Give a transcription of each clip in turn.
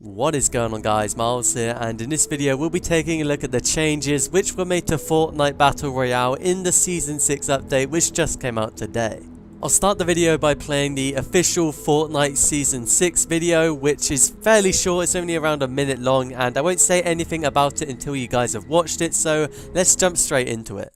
What is going on, guys? Miles here, and in this video we'll be taking a look at the changes which were made to Fortnite Battle Royale in the Season 6 update which just came out today. I'll start the video by playing the official Fortnite Season 6 video, which is fairly short. It's only around a minute long, and I won't say anything about it until you guys have watched it, so let's jump straight into it.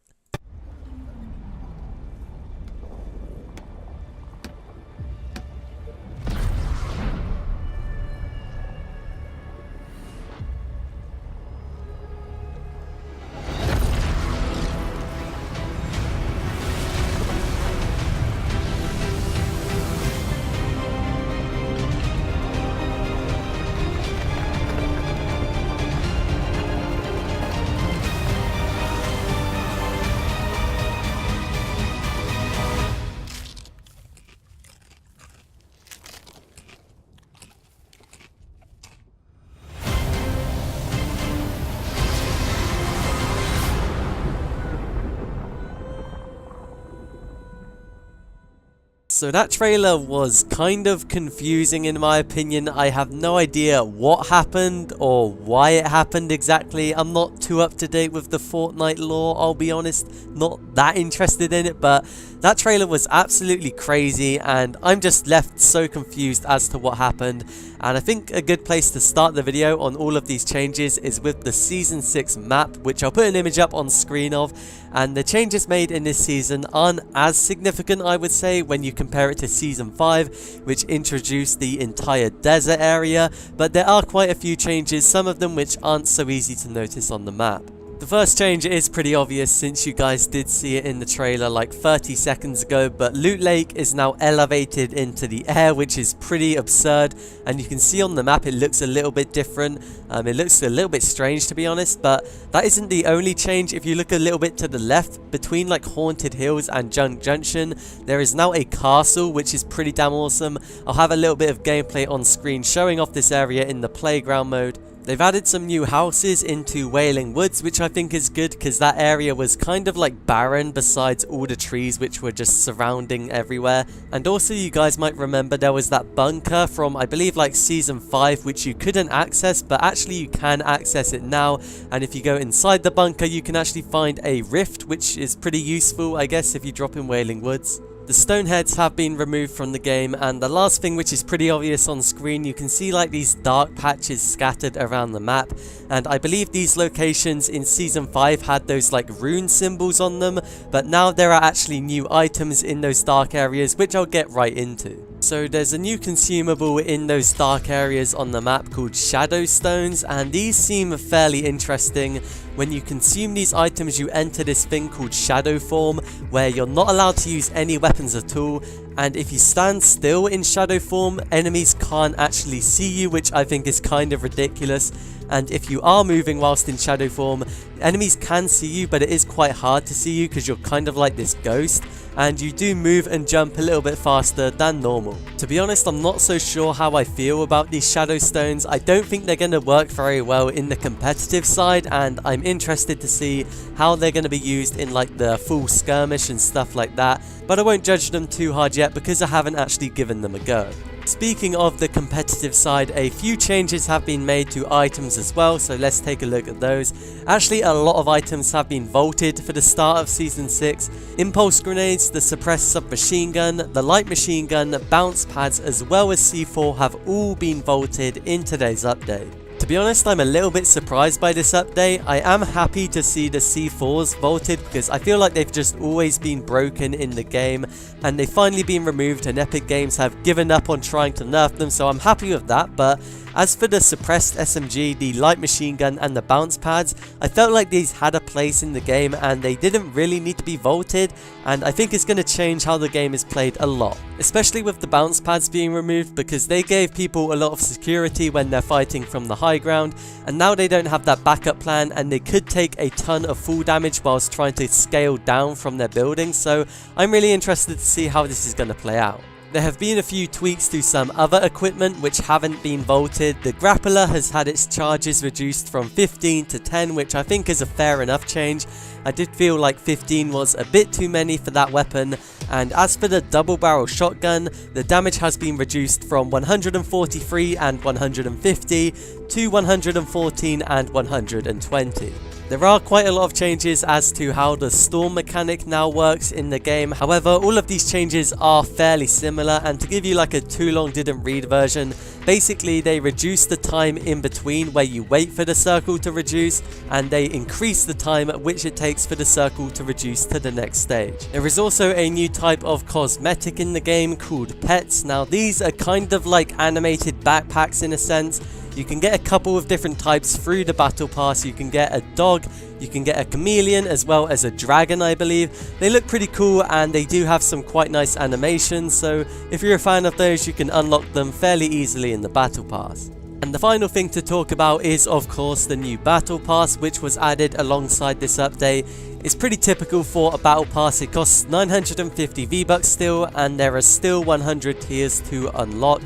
So that trailer was kind of confusing in my opinion. I have no idea what happened or why it happened exactly. I'm not too up to date with the Fortnite lore, I'll be honest. Not that interested in it, but that trailer was absolutely crazy and I'm just left so confused as to what happened. And I think a good place to start the video on all of these changes is with the Season 6 map, which I'll put an image up on screen of. And the changes made in this season aren't as significant, I would say, when you compare it to Season 5, which introduced the entire desert area. But there are quite a few changes, some of them which aren't so easy to notice on the map. The first change is pretty obvious since you guys did see it in the trailer like 30 seconds ago, but Loot Lake is now elevated into the air, which is pretty absurd, and you can see on the map it looks a little bit different. It looks a little bit strange, to be honest, but that isn't the only change. If you look a little bit to the left, between like Haunted Hills and Junk Junction, there is now a castle, which is pretty damn awesome. I'll have a little bit of gameplay on screen showing off this area in the playground mode. They've added some new houses into Wailing Woods, which I think is good because that area was kind of like barren besides all the trees which were just surrounding everywhere. And also you guys might remember there was that bunker from I believe like Season 5 which you couldn't access, but actually you can access it now. And if you go inside the bunker you can actually find a rift, which is pretty useful I guess if you drop in Wailing Woods. The stone heads have been removed from the game, and the last thing which is pretty obvious on screen, you can see like these dark patches scattered around the map, and I believe these locations in Season 5 had those like rune symbols on them, but now there are actually new items in those dark areas which I'll get right into. So there's a new consumable in those dark areas on the map called Shadow Stones, and these seem fairly interesting. When you consume these items you enter this thing called Shadow Form, where you're not allowed to use any weapons at all, and if you stand still in Shadow Form, enemies can't actually see you, which I think is kind of ridiculous. And if you are moving whilst in Shadow Form, enemies can see you, but it is quite hard to see you because you're kind of like this ghost, and you do move and jump a little bit faster than normal. To be honest, I'm not so sure how I feel about these Shadow Stones. I don't think they're going to work very well in the competitive side, and I'm interested to see how they're going to be used in like the full skirmish and stuff like that, but I won't judge them too hard yet because I haven't actually given them a go. Speaking of the competitive side, a few changes have been made to items as well, so let's take a look at those. Actually, a lot of items have been vaulted for the start of Season 6. Impulse grenades, the suppressed submachine gun, the light machine gun, bounce pads as well as C4 have all been vaulted in today's update. To be honest, I'm a little bit surprised by this update. I am happy to see the C4s vaulted because I feel like they've just always been broken in the game and they've finally been removed, and Epic Games have given up on trying to nerf them, so I'm happy with that. But as for the suppressed SMG, the light machine gun and the bounce pads, I felt like these had a place in the game and they didn't really need to be vaulted, and I think it's going to change how the game is played a lot. Especially with the bounce pads being removed, because they gave people a lot of security when they're fighting from the high ground, and now they don't have that backup plan and they could take a ton of full damage whilst trying to scale down from their buildings, so I'm really interested to see how this is going to play out. There have been a few tweaks to some other equipment which haven't been vaulted. The grappler has had its charges reduced from 15 to 10, which I think is a fair enough change. I did feel like 15 was a bit too many for that weapon. And as for the double barrel shotgun, the damage has been reduced from 143 and 150 to 114 and 120. There are quite a lot of changes as to how the storm mechanic now works in the game. However, all of these changes are fairly similar, and to give you like a too long didn't read version, basically they reduce the time in between where you wait for the circle to reduce, and they increase the time at which it takes for the circle to reduce to the next stage. There is also a new type of cosmetic in the game called pets. Now these are kind of like animated backpacks in a sense. You can get a couple of different types through the battle pass. You can get a dog, you can get a chameleon, as well as a dragon, I believe. They look pretty cool and they do have some quite nice animations, so if you're a fan of those, you can unlock them fairly easily in the battle pass. And the final thing to talk about is of course the new battle pass, which was added alongside this update. It's pretty typical for a battle pass. It costs 950 V-Bucks still, and there are still 100 tiers to unlock.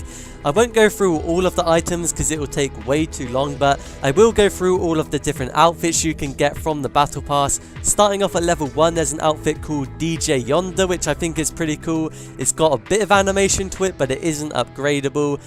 I won't go through all of the items because it will take way too long, but I will go through all of the different outfits you can get from the battle pass. Starting off at level 1, there's an outfit called DJ Yonder, which I think is pretty cool. It's got a bit of animation to it, but it isn't upgradable.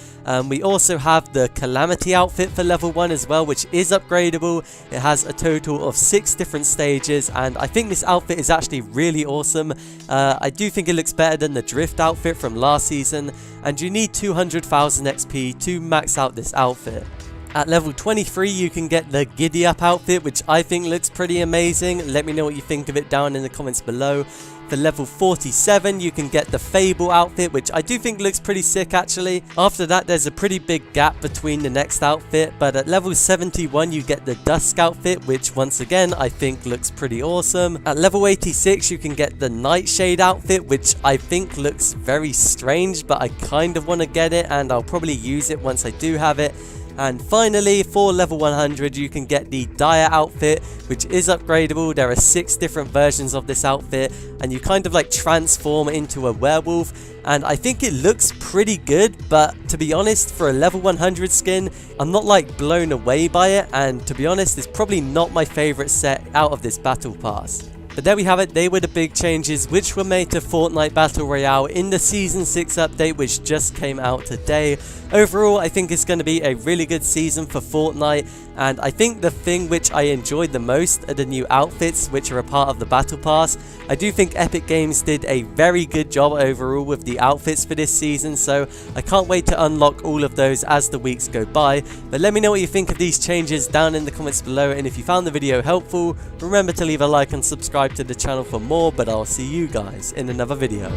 We also have the Calamity outfit for level 1 as well, which is upgradable. It has a total of 6 different stages, and I think this outfit is actually really awesome. I do think it looks better than the Drift outfit from last season, and you need 200,000 XP to max out this outfit. At level 23 you can get the Giddy Up outfit, which I think looks pretty amazing. Let me know what you think of it down in the comments below. For level 47 you can get the Fable outfit, which I do think looks pretty sick actually. After that there's a pretty big gap between the next outfit, but at level 71 you get the Dusk outfit, which once again I think looks pretty awesome. At level 86 you can get the Nightshade outfit, which I think looks very strange, but I kind of want to get it and I'll probably use it once I do have it. And finally, for level 100 you can get the Dire outfit, which is upgradable. There are 6 different versions of this outfit, and you kind of like transform into a werewolf, and I think it looks pretty good, but to be honest, for a level 100 skin, I'm not like blown away by it, and to be honest, it's probably not my favorite set out of this battle pass. But there we have it. They were the big changes which were made to Fortnite Battle Royale in the Season 6 update, which just came out today. Overall, I think it's going to be a really good season for Fortnite, and I think the thing which I enjoyed the most are the new outfits which are a part of the Battle Pass. I do think Epic Games did a very good job overall with the outfits for this season, so I can't wait to unlock all of those as the weeks go by. But let me know what you think of these changes down in the comments below, and if you found the video helpful, remember to leave a like and subscribe to the channel for more, but I'll see you guys in another video.